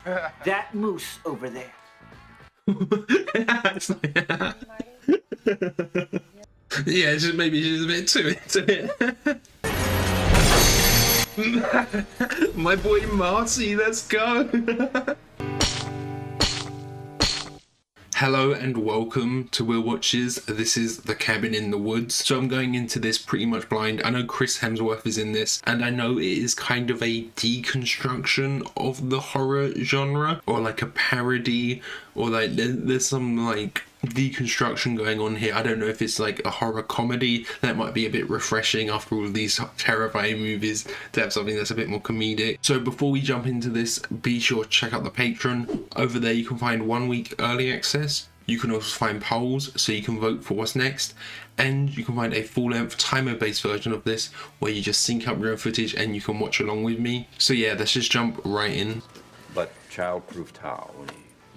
That moose over there. Yeah, just maybe she's a bit too into it. My boy Marty, let's go. Hello and welcome to Will Watches. This is The Cabin in the Woods. So I'm going into this pretty much blind. I know Chris Hemsworth is in this, and I know it is kind of a deconstruction of the horror genre, or like a parody, or like there's some like deconstruction going on here. I don't know if it's like a horror comedy. That might be a bit refreshing after all these terrifying movies to have something that's a bit more comedic. So before we jump into this, be sure to check out the Patreon. Over there you can find 1 week early access. You can also find polls so you can vote for what's next, and you can find a full-length timer-based version of this where you just sync up your own footage and you can watch along with me. So yeah, let's just jump right in. But child-proofed how?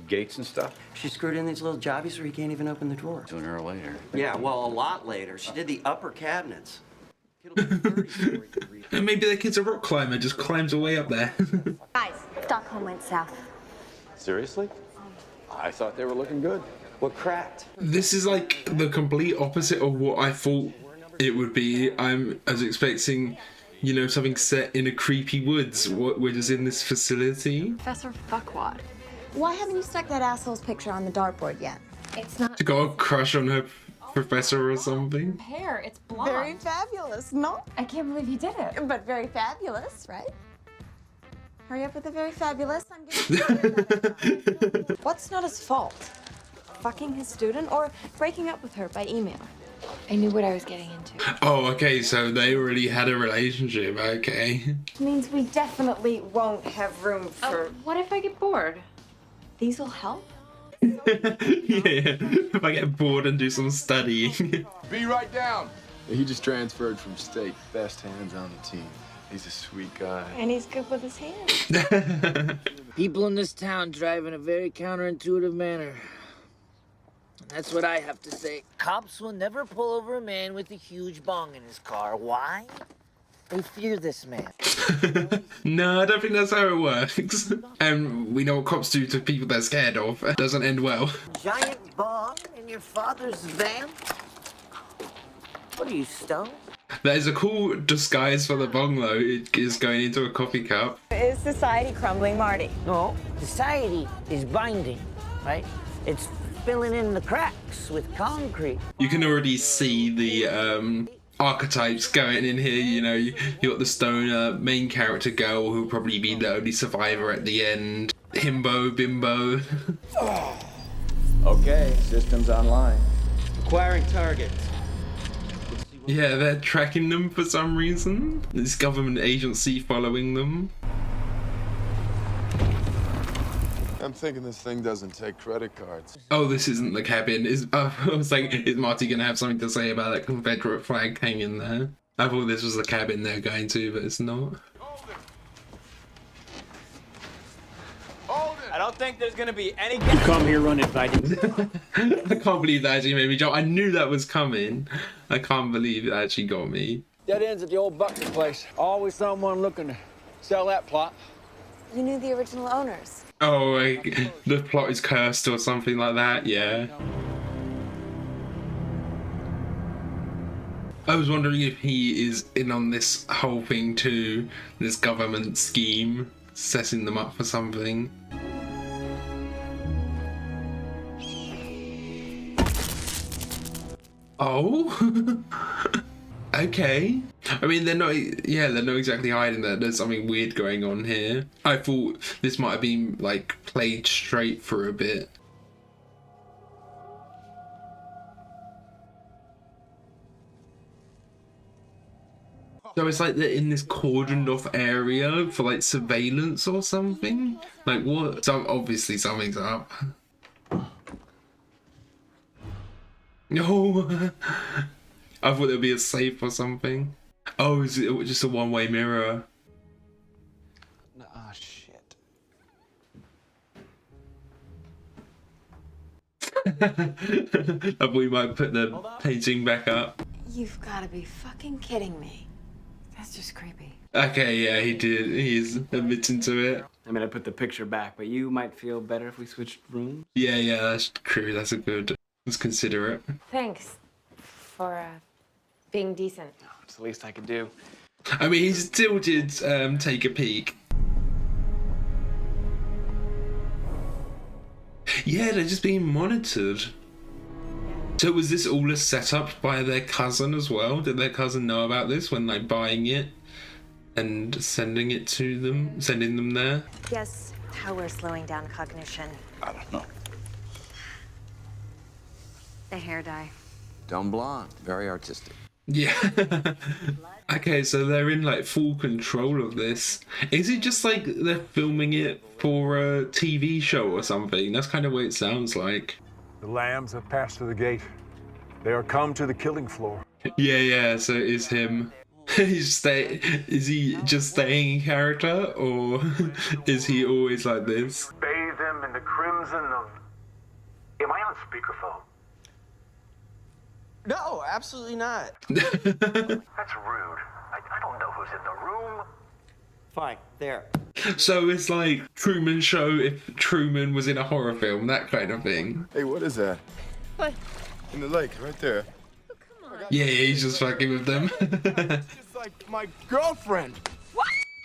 Gates and stuff? She screwed in these little jobbies where he can't even open the drawer. Sooner or later. Yeah, well, a lot later. She did the upper cabinets. It'll be 30 before he can read. And maybe that kid's a rock climber, just climbs away up there. Guys, Stockholm went south. Seriously? I thought they were looking good. What cracked? This is like the complete opposite of what I thought it would be. I was expecting, you know, something set in a creepy woods. We're just in this facility. Professor Fuckwad. Why haven't you stuck that asshole's picture on the dartboard yet? It's not To got a crush on her professor or something. hair, it's blonde. Very fabulous, no? I can't believe you did it. But very fabulous, right? Hurry up with the very fabulous. I'm getting What's not his fault? Fucking his student or breaking up with her by email? I knew what I was getting into. Oh, okay, so they already had a relationship, okay. Means we definitely won't have room for... What if I get bored? These will help? Yeah, if I get bored and do some studying. Be right down. He just transferred from state. Best hands on the team. He's a sweet guy. And he's good with his hands. People in this town drive in a very counterintuitive manner. That's what I have to say. Cops will never pull over a man with a huge bong in his car. Why? They fear this man. No, I don't think that's how it works. And we know what cops do to people they're scared of. It doesn't end well. Giant bong in your father's van? What are you, stoned? That is a cool disguise for the bong though. It is going into a coffee cup. Is society crumbling, Marty? No, society is binding, right? It's filling in the cracks with concrete. You can already see the archetypes going in here. You know, you got the stoner main character girl who'll probably be the only survivor at the end. Himbo, bimbo. Okay, systems online. Acquiring targets. Yeah, they're tracking them for some reason. This government agency following them. I'm thinking this thing doesn't take credit cards. Oh, this isn't the cabin. I was like, is Marty gonna have something to say about that Confederate flag hanging there? I thought this was the cabin they're going to, but it's not. I don't think there's gonna be any. You come here running fighting. I can't believe that actually made me jump. I knew that was coming. I can't believe it actually got me. Dead ends at the old Buckley place. Always someone looking to sell that plot. You knew the original owners. Oh, like, the plot is cursed or something like that, yeah. I was wondering if he is in on this whole thing too, this government scheme, setting them up for something. Oh? Okay. I mean, they're not exactly hiding that there's something weird going on here. I thought this might have been, like, played straight for a bit. So it's like they're in this cordoned off area for, like, surveillance or something? Like, what? So obviously something's up. No. I thought there'd be a safe or something. Oh, is it just a one-way mirror? Ah, shit. I thought we might put the painting back up. You've got to be fucking kidding me. That's just creepy. Okay, yeah, he did. He's admitting to it. I mean, I put the picture back, but you might feel better if we switched rooms. Yeah, that's true. That's a good. Let's consider it. Thanks for being decent. It's the least I could do. I mean, he still did take a peek. Yeah, they're just being monitored. So was this all a setup by their cousin as well? Did their cousin know about this when like buying it and sending them there? Guess how we're slowing down cognition. I don't know. The hair dye. Dumb blonde. Very artistic. Yeah. Okay, so they're in like full control of this. Is it just like they're filming it for a TV show or something? That's kind of what it sounds like. The lambs have passed through the gate. They are come to the killing floor. Yeah, so it is him. Is he just staying in character, or is he always like this? Bathe them in the crimson of... Am I on speakerphone? No, absolutely not. That's rude. I don't know who's in the room. Fine, there. So it's like Truman Show if Truman was in a horror film, that kind of thing. Hey, what is that? What? In the lake, right there. Yeah, he's just fucking with them. It's like my girlfriend.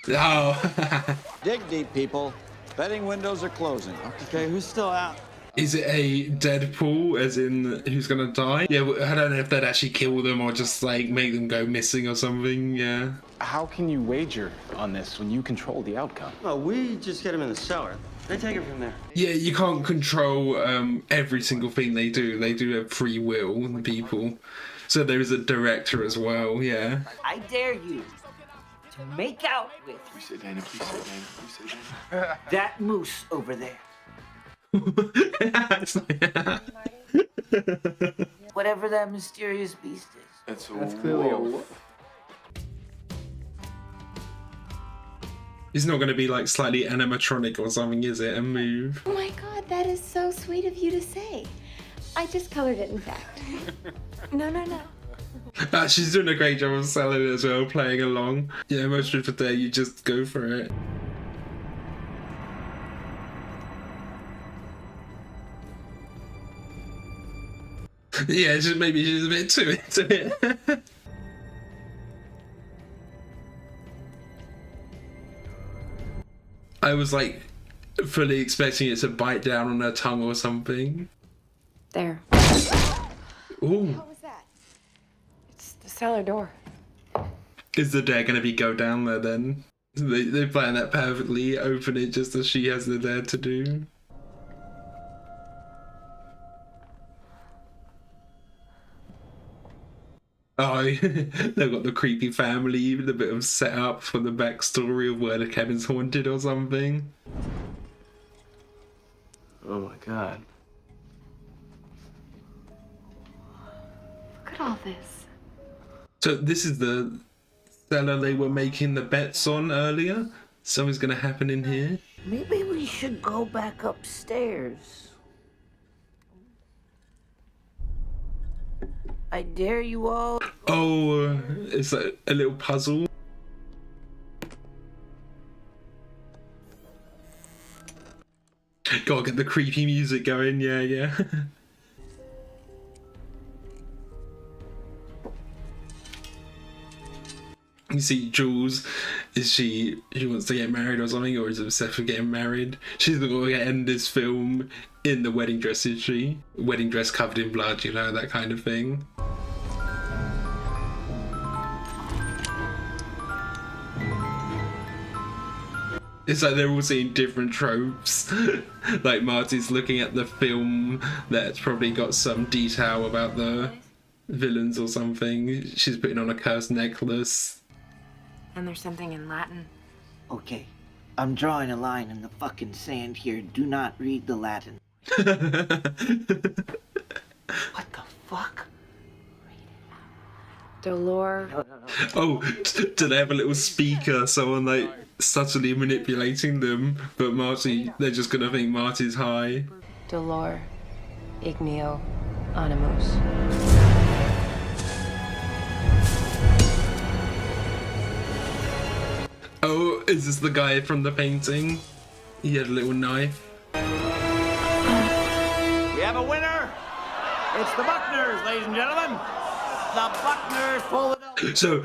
Oh. Dig deep, people. Betting windows are closing. Okay, who's still out? Is it a Deadpool, as in who's gonna die? Yeah, I don't know if they'd actually kill them or just like make them go missing or something, yeah. How can you wager on this when you control the outcome? Oh, we just get him in the cellar. They take it from there. Yeah, you can't control every single thing they do. They do have free will, the people. So there is a director as well, yeah. I dare you to make out with Please say Dana, please say Dana, please say Dana. that moose over there. It's like- Whatever that mysterious beast is. That's clearly a wolf. It's not going to be like slightly animatronic or something, is it? A move. Oh my god, that is so sweet of you to say. I just colored it, in fact. No. She's doing a great job of selling it as well, playing along. Yeah, most of the day you just go for it. Yeah, maybe she's a bit too into it. I was like fully expecting it to bite down on her tongue or something. There. Ooh. What was that? It's the cellar door. Is the dare gonna be go down there then? They plan that perfectly, open it just as she has the dare to do. Oh, they've got the creepy family, with a bit of setup for the backstory of where the cabin's haunted or something. Oh my god. Look at all this. So this is the cellar they were making the bets on earlier? Something's gonna happen in here? Maybe we should go back upstairs. I dare you all. Oh, it's a little puzzle. Gotta get the creepy music going, yeah. You see Jules, she wants to get married or something, or is obsessed with getting married. She's going to end this film in the wedding dress, is she? Wedding dress covered in blood, you know, that kind of thing. It's like they're all seeing different tropes. Like Marty's looking at the film that's probably got some detail about the villains or something. She's putting on a cursed necklace. And there's something in Latin. Okay, I'm drawing a line in the fucking sand here. Do not read the Latin. What the fuck? Dolor. No. Oh, do they have a little speaker, someone like subtly manipulating them, but Marty, they're just gonna think Marty's high. Dolor. Igneo. Animus. Oh, is this the guy from the painting? He had a little knife. We have a winner. It's the Buckners, ladies and gentlemen. The Buckners pull it up. So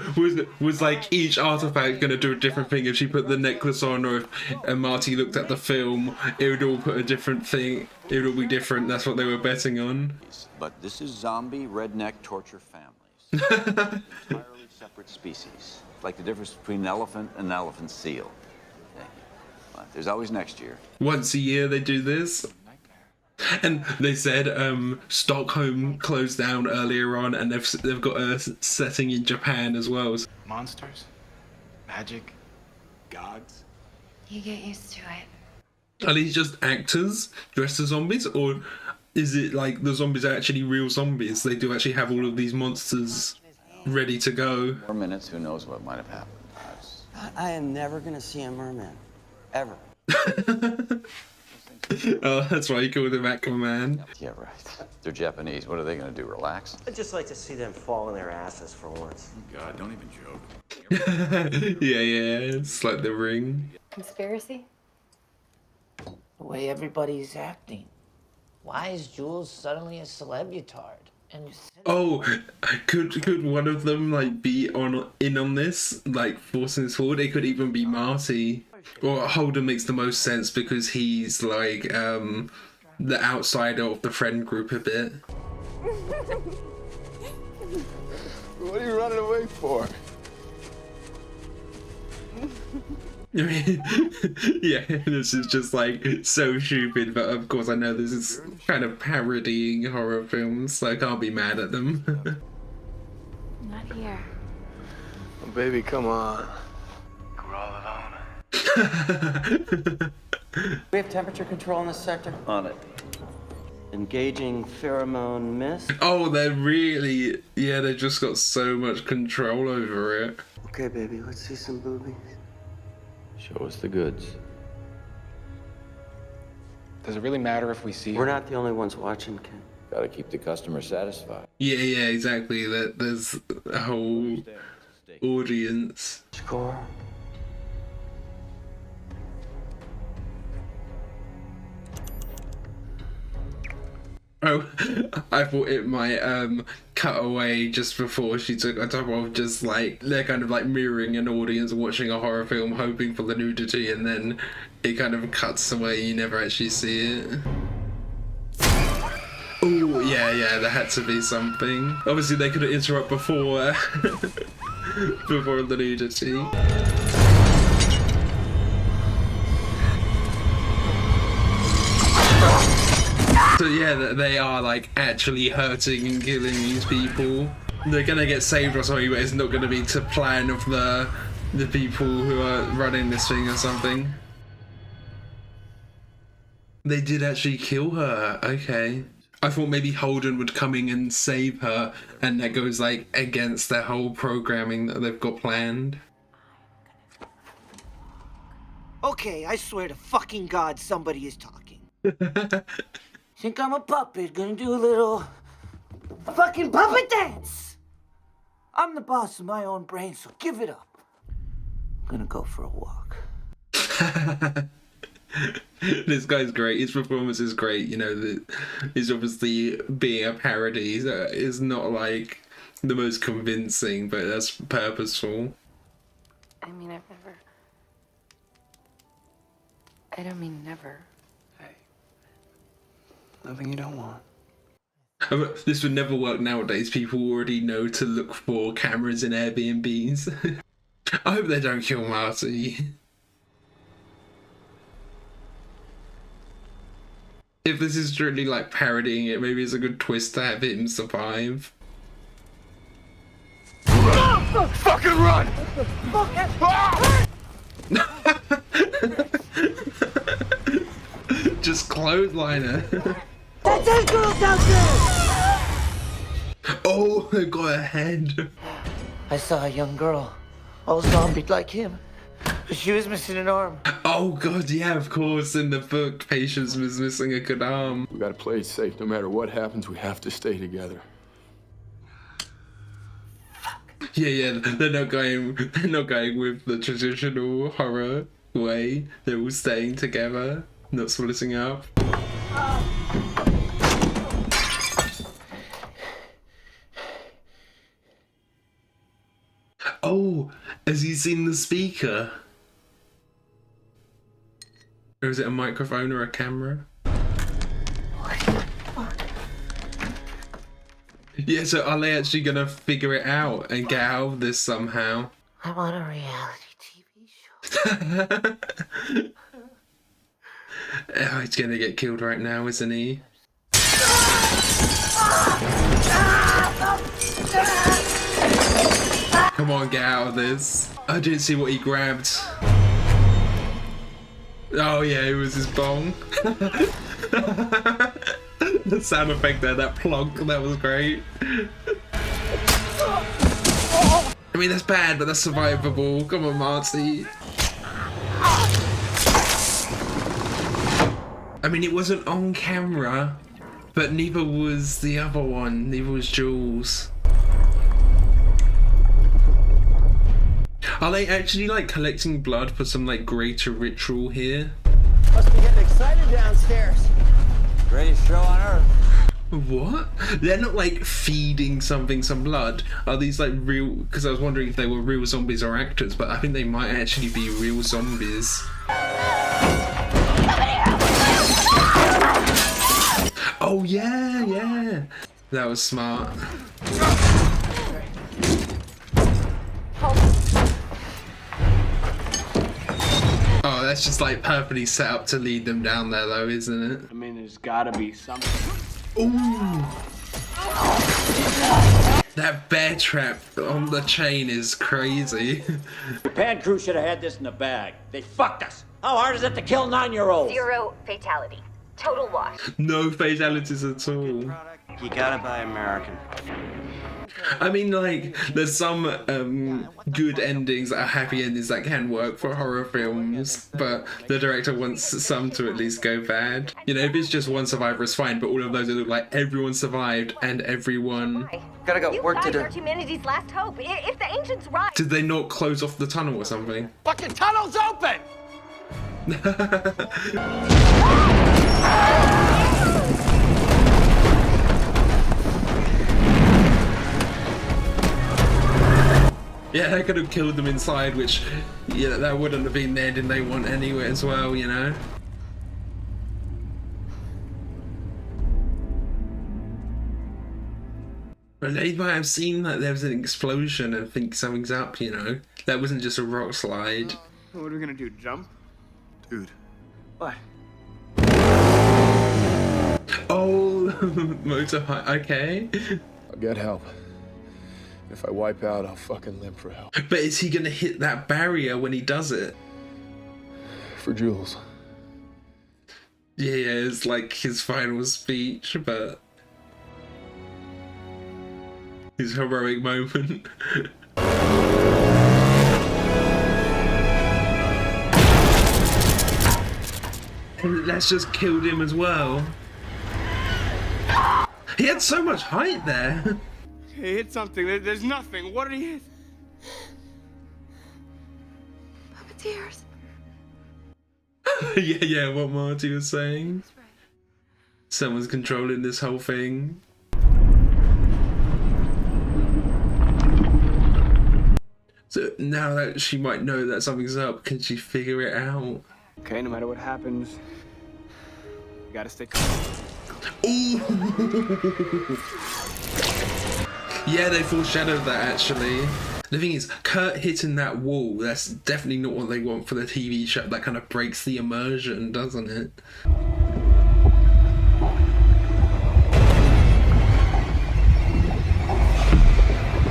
was like each artifact gonna do a different thing? If she put the necklace on, or if Marty looked at the film, it would all put a different thing. It would all be different. That's what they were betting on. But this is zombie redneck torture families. Entirely separate species. Like the difference between an elephant and an elephant seal. Okay. But there's always next year. Once a year they do this. And they said Stockholm closed down earlier on, and they've got a setting in Japan as well. Monsters? Magic? Gods? You get used to it. Are these just actors dressed as zombies, or is it like the zombies are actually real zombies? They do actually have all of these monsters ready to go. 4 minutes, who knows what might have happened. I am never gonna see a merman. Ever. Oh, that's why you called him Aquaman. Yeah, right. They're Japanese. What are they going to do, relax? I'd just like to see them fall on their asses for once. God, don't even joke. Yeah, it's like The Ring. Conspiracy? The way everybody's acting. Why is Jules suddenly a celebutard? And Oh, could one of them like be in on this, like forcing this forward? It could even be Marty. Or Holden makes the most sense because he's like the outsider of the friend group a bit. What are you running away for? I mean, yeah, this is just like so stupid, but of course I know this is kind of parodying horror films, so I can't be mad at them. Not here. Oh, baby, come on. We're all alone. We have temperature control in this sector? On it. Engaging pheromone mist. Oh, they're really, yeah, they just got so much control over it. Okay, baby, let's see some boobies. Show us the goods. Does it really matter if we see We're not the only ones watching, Ken. Gotta keep the customer satisfied. Yeah, exactly. That there's a whole audience. Score. Oh, I thought it might cut away just before she took a top off, just like they're kind of like mirroring an audience watching a horror film hoping for the nudity, and then it kind of cuts away, you never actually see it. Oh, yeah, there had to be something. Obviously they could interrupt before before the nudity. So yeah, they are like actually hurting and killing these people. They're gonna get saved or something, but it's not gonna be to plan of the people who are running this thing or something. They did actually kill her, okay. I thought maybe Holden would come in and save her, and that goes like against their whole programming that they've got planned. Okay, I swear to fucking God somebody is talking. Think I'm a puppet, gonna do a little fucking puppet dance. I'm the boss of my own brain, so give it up. I'm gonna go for a walk. This guy's great. His performance is great. You know, he's obviously being a parody. So it's not like the most convincing, but that's purposeful. I mean, I don't mean never. Nothing you don't want. This would never work nowadays. People already know to look for cameras in Airbnbs. I hope they don't kill Marty. If this is truly like parodying it, maybe it's a good twist to have him survive. Fucking run! Just clothesline her. That's a girl downstairs! Oh, I got a head. I saw a young girl, all zombied like him. But she was missing an arm. Oh god, yeah, of course. In the book, Patience was missing a good arm. We gotta play it safe. No matter what happens, we have to stay together. Yeah, they're not going with the traditional horror way. They're all staying together, not splitting up. Oh, has he seen the speaker? Or is it a microphone or a camera? Yeah, so are they actually gonna figure it out and get out of this somehow? I'm on a reality TV show. Oh, he's gonna get killed right now, isn't he? Come on, get out of this. I didn't see what he grabbed. Oh yeah, it was his bong. The sound effect there, that plonk, that was great. I mean, that's bad, but that's survivable. Come on, Marty. I mean, it wasn't on camera, but neither was the other one. Neither was Jules. Are they actually like collecting blood for some like greater ritual here? Must be getting excited downstairs. Greatest show on earth. What? They're not like feeding something some blood. Are these like real? Because I was wondering if they were real zombies or actors, but I think they might actually be real zombies. Oh yeah, yeah. That was smart. Oh, that's just like perfectly set up to lead them down there though, isn't it? I mean, there's gotta be something. Ooh! That bear trap on the chain is crazy. Japan crew should have had this in the bag. They fucked us. How hard is it to kill 9-year-olds? 0 fatality. Total wash. No fatalities at all. You gotta buy American. I mean, like, there's some good endings that are happy endings that can work for horror films, but the director wants some to at least go bad. You know, if it's just one survivor, it's fine, but all of those that look like everyone survived and everyone... Gotta go. Work to do. You guys are humanity's last hope. If the ancients rise... Did they not close off the tunnel or something? Fucking tunnel's open! Yeah, they could have killed them inside, which, yeah, that wouldn't have been the ending they want anyway as well, you know? But they might have seen that there was an explosion and think something's up, you know? That wasn't just a rock slide. What are we gonna do, jump? Dude. What? Oh, motor high, okay. I'll get help. If I wipe out, I'll fucking limp for help. But is he gonna hit that barrier when he does it? For Jules. Yeah, it's like his final speech, but... his heroic moment. And that's just killed him as well. He had so much height there. He hit something. There's nothing. What did he hit? Puppeteers. Yeah, what Marty was saying. Someone's controlling this whole thing. So now that she might know that something's up, can she figure it out? Okay, no matter what happens, you gotta stay calm. Ooh! Yeah, they foreshadowed that actually. The thing is, Kurt hitting that wall, that's definitely not what they want for the TV show. That kind of breaks the immersion, doesn't it?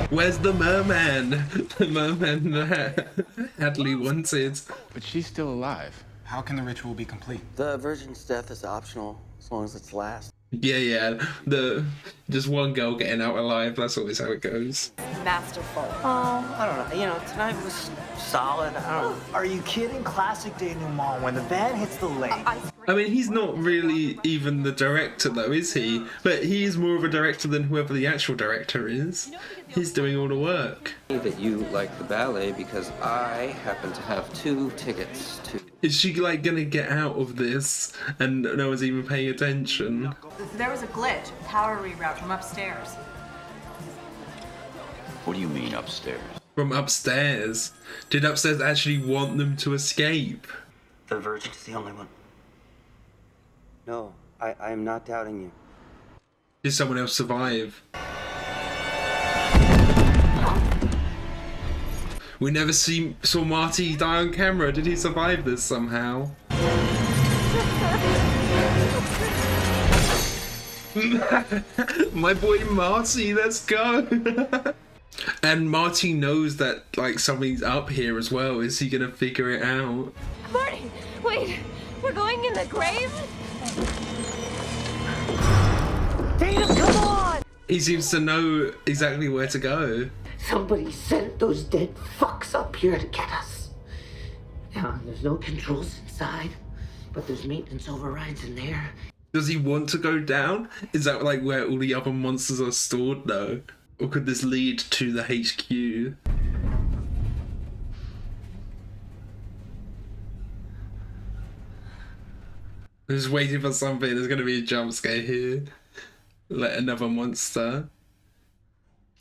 Where's the merman? The merman that Hadley wanted. But she's still alive. How can the ritual be complete? The virgin's death is optional, as long as it's last. Yeah. Just one girl getting out alive, that's always how it goes. Masterful. Oh, I don't know. You know, tonight was solid. Are you kidding? Classic denouement. When the van hits the lake. I mean, he's not really even the director though, is he? But he is more of a director than whoever the actual director is. He's doing all the work. That you like the ballet because I happen to have 2 tickets to... Is she like gonna get out of this and no one's even paying attention? There was a glitch, a power reroute from upstairs. What do you mean upstairs? From upstairs? Did upstairs actually want them to escape? The Virgin is the only one. No, I am not doubting you. Did someone else survive? We never saw Marty die on camera. Did he survive this somehow? My boy Marty, let's go. And Marty knows that like something's up here as well. Is he gonna figure it out? Marty, wait, we're going in the grave? Dana, come on! He seems to know exactly where to go. Somebody sent those dead fucks up here to get us. Now, there's no controls inside, but there's maintenance overrides in there. Does he want to go down? Is that like where all the other monsters are stored though? Or could this lead to the HQ? I'm just waiting for something. There's gonna be a jump scare here. Like another monster.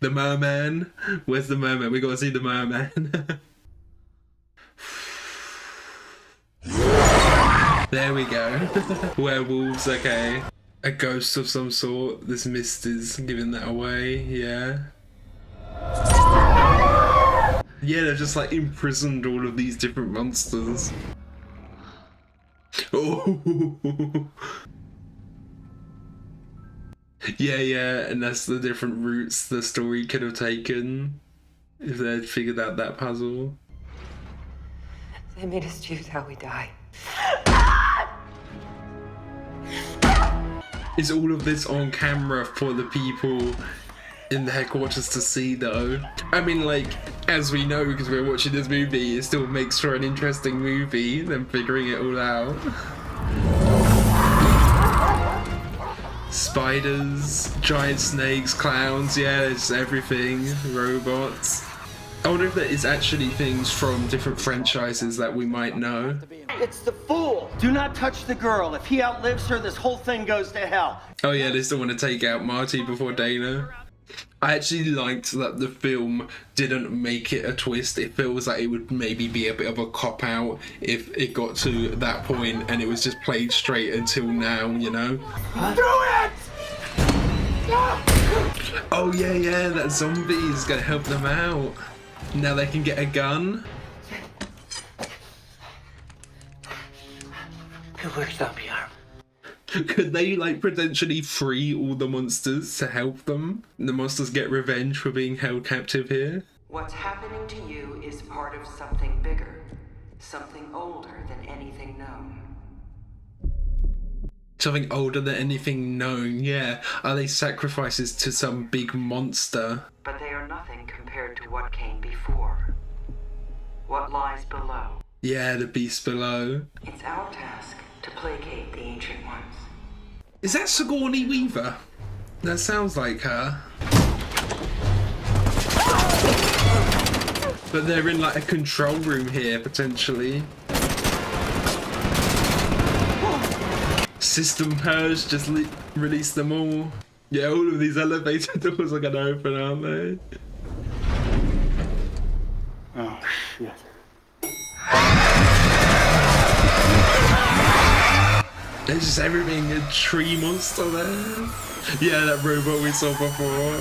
The merman. Where's the merman? We gotta see the merman. There we go. Werewolves, okay. A ghost of some sort. This mist is giving that away, yeah. Yeah, they've just like imprisoned all of these different monsters. Oh. Yeah, and that's the different routes the story could have taken if they'd figured out that puzzle. They made us choose how we die. Is all of this on camera for the people in the headquarters to see though? I mean, like, as we know, because we're watching this movie, it still makes for an interesting movie, them figuring it all out. Spiders, giant snakes, clowns, yeah, it's everything, robots. I wonder if there is actually things from different franchises that we might know. It's the fool! Do not touch the girl. If he outlives her, this whole thing goes to hell. Oh yeah, they still want to take out Marty before Dana. I actually liked that the film didn't make it a twist. It feels like it would maybe be a bit of a cop-out if it got to that point and it was just played straight until now, you know? Do it! Oh yeah, that zombie is gonna help them out. Now they can get a gun. It works, zombie arm. Could they like potentially free all the monsters to help them? The monsters get revenge for being held captive here? What's happening to you is part of something bigger, something older than anything known. Something older than anything known, yeah. Are they sacrifices to some big monster? But they are nothing compared to what came before. What lies below. Yeah, the beast below. It's our task to placate the Ancient Ones. Is that Sigourney Weaver? That sounds like her. But they're in like a control room here, potentially. System purge, just release them all. Yeah, all of these elevator doors are gonna open, aren't they? Oh, shit. There's just everything, a tree monster there. Yeah, that robot we saw before.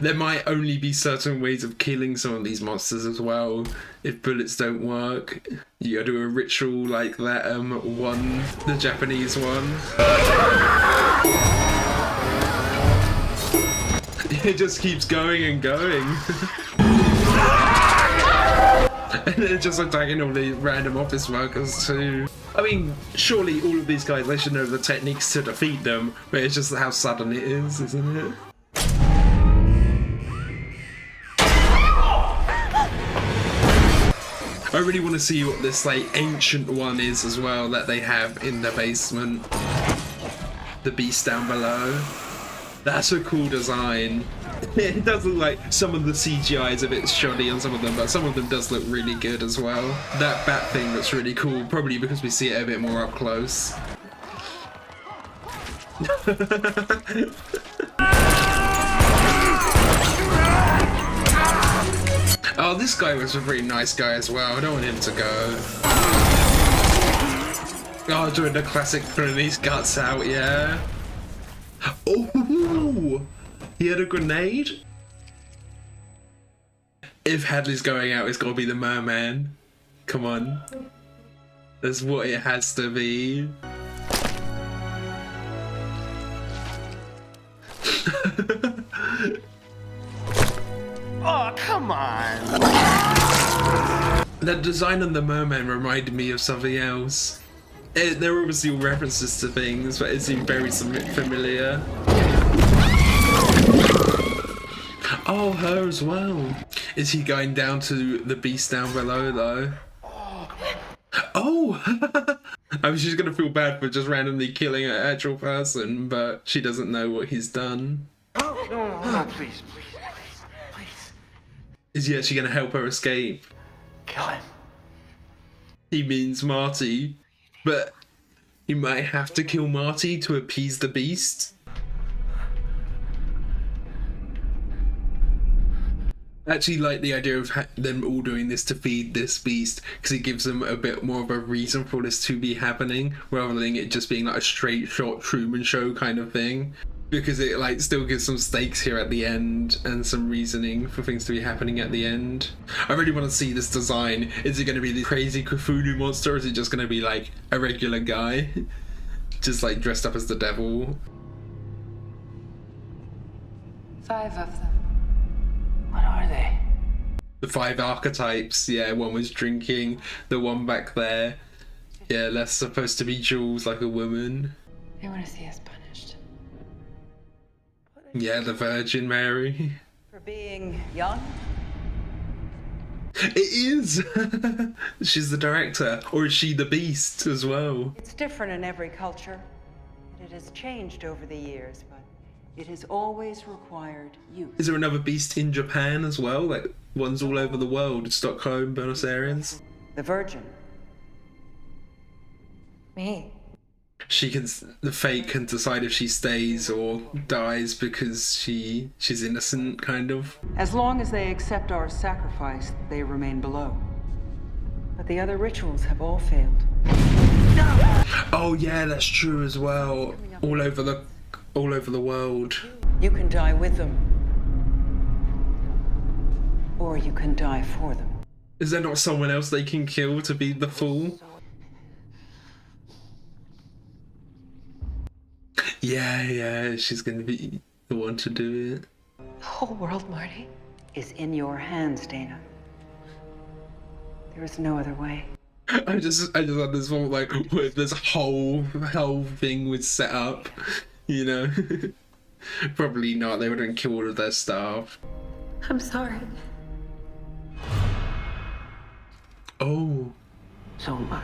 There might only be certain ways of killing some of these monsters as well. If bullets don't work, you gotta do a ritual like that one, the Japanese one. It just keeps going and going. And they're just attacking all the random office workers too. I mean, surely all of these guys, they should know the techniques to defeat them, but it's just how sudden it is, isn't it? I really want to see what this like ancient one is as well that they have in the basement. The beast down below. That's a cool design. It does look like some of the CGI is a bit shoddy on some of them, but some of them does look really good as well. That bat thing looks really cool, probably because we see it a bit more up close. Oh, this guy was a really nice guy as well. I don't want him to go. Oh, doing the classic pulling his guts out, yeah. Oh, he had a grenade. If Hadley's going out, it's got to be the merman. Come on. That's what it has to be. Oh, come on! That design on the merman reminded me of something else. There are obviously all references to things, but it seemed very familiar. Oh, her as well. Is he going down to the beast down below though? Oh! I was just gonna feel bad for just randomly killing an actual person, but she doesn't know what he's done. Oh, no, please. Is he actually gonna help her escape? Kill him. He means Marty, but he might have to kill Marty to appease the beast. I actually like the idea of them all doing this to feed this beast, because it gives them a bit more of a reason for this to be happening, rather than it just being like a straight shot Truman Show kind of thing. Because it like still gives some stakes here at the end and some reasoning for things to be happening at the end. I really want to see this design. Is it going to be the crazy Cthulhu monster, or is it just going to be like a regular guy just like dressed up as the devil? 5 of them. What are they? The 5 archetypes. Yeah, one was drinking, the one back there, yeah, that's supposed to be Jules, like a woman. They want to see us punished. Yeah, the Virgin Mary. For being young? It is! She's the director. Or is she the beast as well? It's different in every culture. It has changed over the years, but it has always required youth. Is there another beast in Japan as well? Like ones all over the world? Stockholm, Buenos Aires? The Virgin. Me. She can, the fate can decide if she stays or dies because she's innocent, kind of. As long as they accept our sacrifice, they remain below. But the other rituals have all failed. Oh yeah, that's true as well. All over the world. You can die with them. Or you can die for them. Is there not someone else they can kill to be the fool? Yeah, she's gonna be the one to do it. The whole world, Marty, is in your hands, Dana. There is no other way. I just had this one like with this whole thing was set up, you know. Probably not. They wouldn't kill all of their staff. I'm sorry. Oh. So am I.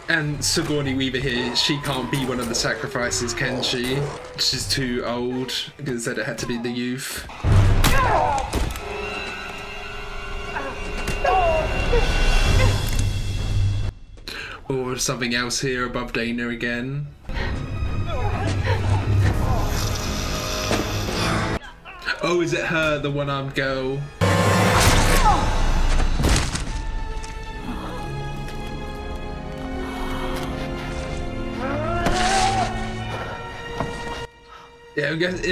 And Sigourney Weaver here, she can't be one of the sacrifices, can she? She's too old, because said it had to be the youth. Or something else here above Dana again. Oh, is it her, the one-armed girl? Yeah, I guess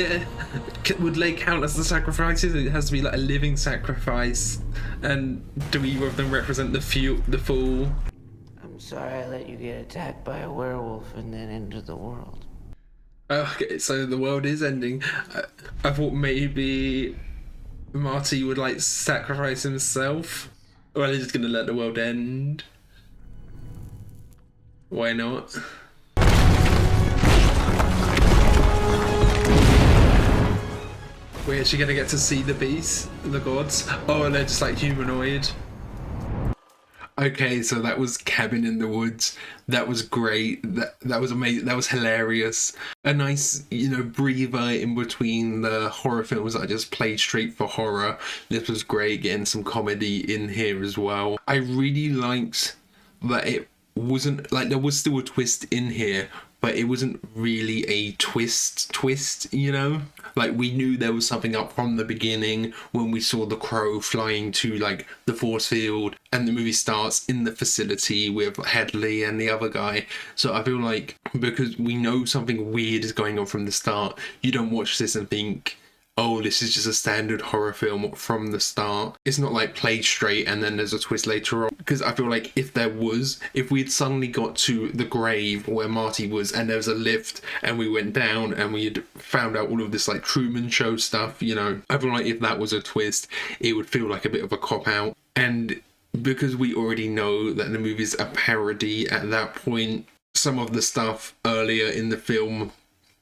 would they count as the sacrifices? It has to be like a living sacrifice. And do either of them represent the fool? I'm sorry I let you get attacked by a werewolf and then enter the world. Okay, so the world is ending. I thought maybe Marty would like sacrifice himself. Or are they just gonna let the world end? Why not? We're actually gonna get to see the beasts, the gods. Oh, and they're just like humanoid. Okay, so that was Cabin in the Woods. That was great. That was amazing. That was hilarious. A nice, you know, breather in between the horror films that I just played straight for horror. This was great, getting some comedy in here as well. I really liked that it wasn't like, there was still a twist in here, but it wasn't really a twist, you know? Like, we knew there was something up from the beginning when we saw the crow flying to, like, the force field, and the movie starts in the facility with Headley and the other guy. So I feel like, because we know something weird is going on from the start, you don't watch this and think, oh, this is just a standard horror film from the start. It's not like played straight and then there's a twist later on. Because I feel like if we had suddenly got to the grave where Marty was and there was a lift and we went down and we had found out all of this like Truman Show stuff, you know, I feel like if that was a twist, it would feel like a bit of a cop-out. And because we already know that the movie's a parody at that point, some of the stuff earlier in the film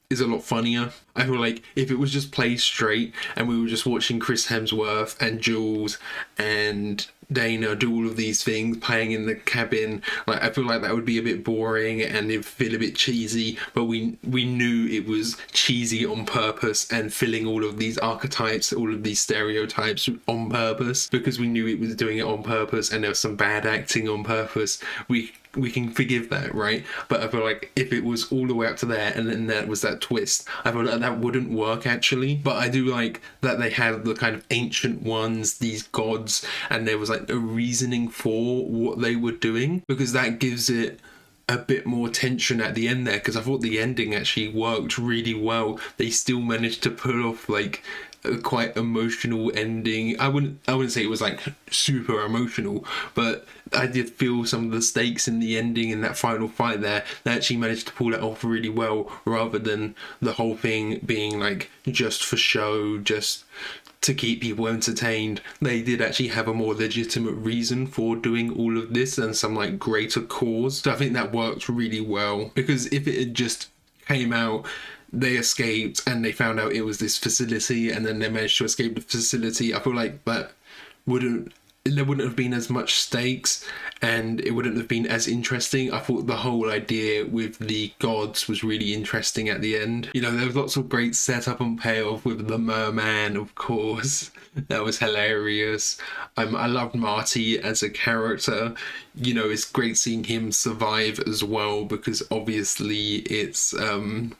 is a lot funnier. I feel like if it was just played straight and we were just watching Chris Hemsworth and Jules and Dana do all of these things playing in the cabin, like, I feel like that would be a bit boring and it'd feel a bit cheesy, but we knew it was cheesy on purpose and filling all of these archetypes, all of these stereotypes on purpose, because we knew it was doing it on purpose and there was some bad acting on purpose. We can forgive that, right? But I feel like if it was all the way up to there and then there was that twist, I feel like that wouldn't work actually. But I do like that they had the kind of ancient ones, these gods, and there was like a reasoning for what they were doing, because that gives it a bit more tension at the end there, because I thought the ending actually worked really well. They still managed to pull off like a quite emotional ending. I wouldn't say it was like super emotional, but I did feel some of the stakes in the ending in that final fight there. They actually managed to pull it off really well, rather than the whole thing being like just for show, just to keep people entertained. They did actually have a more legitimate reason for doing all of this and some like greater cause. So I think that worked really well, because if it had just came out, they escaped and they found out it was this facility and then they managed to escape the facility, I feel like that there wouldn't have been as much stakes and it wouldn't have been as interesting. I thought the whole idea with the gods was really interesting at the end. You know, there was lots of great setup and payoff with the merman, of course. That was hilarious. I loved Marty as a character. You know, it's great seeing him survive as well, because obviously it's the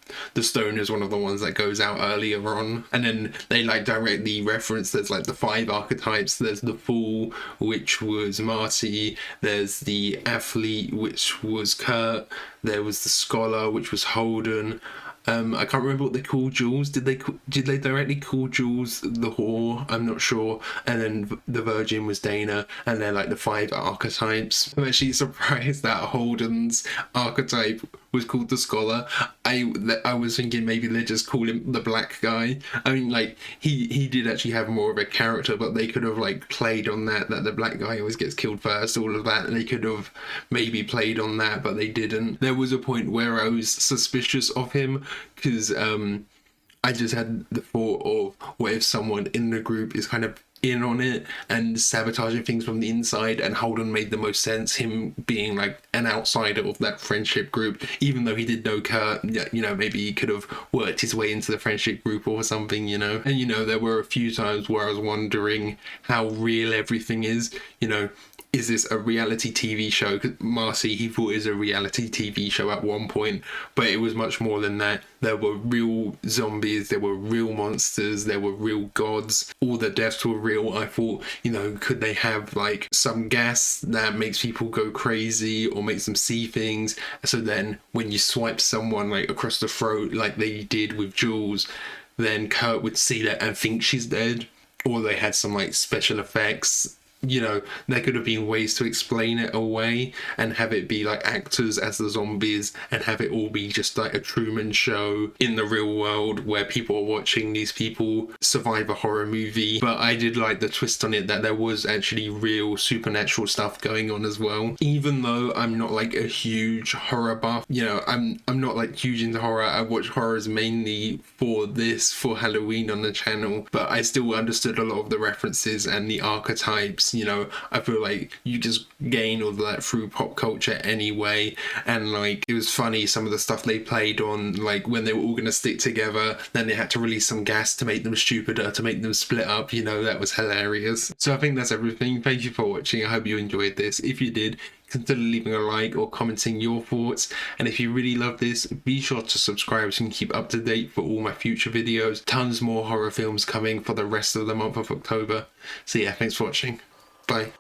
stone is one of the ones that goes out earlier on, and then they like directly reference there's like the 5 archetypes. There's the fool, which was Marty, there's the athlete, which was Kurt, there was the scholar, which was Holden. I can't remember what they called Jules. Did they directly call Jules the whore? I'm not sure. And then the virgin was Dana, and they're like the 5 archetypes. I'm actually surprised that Holden's archetype was called the scholar. I was thinking maybe they just call him the black guy. I mean, like, he did actually have more of a character, but they could have like played on that the black guy always gets killed first, all of that, and they could have maybe played on that, but they didn't. There was a point where I was suspicious of him, because I just had the thought of, what if someone in the group is kind of in on it and sabotaging things from the inside, and Holden made the most sense, him being like an outsider of that friendship group, even though he did know Kurt. You know, maybe he could have worked his way into the friendship group or something, you know. And you know, there were a few times where I was wondering how real everything is. You know, is this a reality TV show? 'Cause Marcy, he thought it was a reality TV show at one point, but it was much more than that. There were real zombies, there were real monsters, there were real gods. All the deaths were real. I thought, you know, could they have like some gas that makes people go crazy or makes them see things? So then when you swipe someone like across the throat, like they did with Jules, then Kurt would see that and think she's dead. Or they had some like special effects you know, there could have been ways to explain it away and have it be like actors as the zombies and have it all be just like a Truman Show in the real world where people are watching these people survive a horror movie. But I did like the twist on it that there was actually real supernatural stuff going on as well. Even though I'm not like a huge horror buff, you know, I'm not like huge into horror. I watch horrors mainly for Halloween on the channel, but I still understood a lot of the references and the archetypes. You know, I feel like you just gain all that through pop culture anyway, and like it was funny some of the stuff they played on, like when they were all gonna stick together, then they had to release some gas to make them stupider, to make them split up, you know, that was hilarious. So I think that's everything. Thank you for watching. I hope you enjoyed this. If you did, consider leaving a like or commenting your thoughts, and if you really love this, be sure to subscribe so you can keep up to date for all my future videos. Tons more horror films coming for the rest of the month of October. So yeah, thanks for watching. Bye.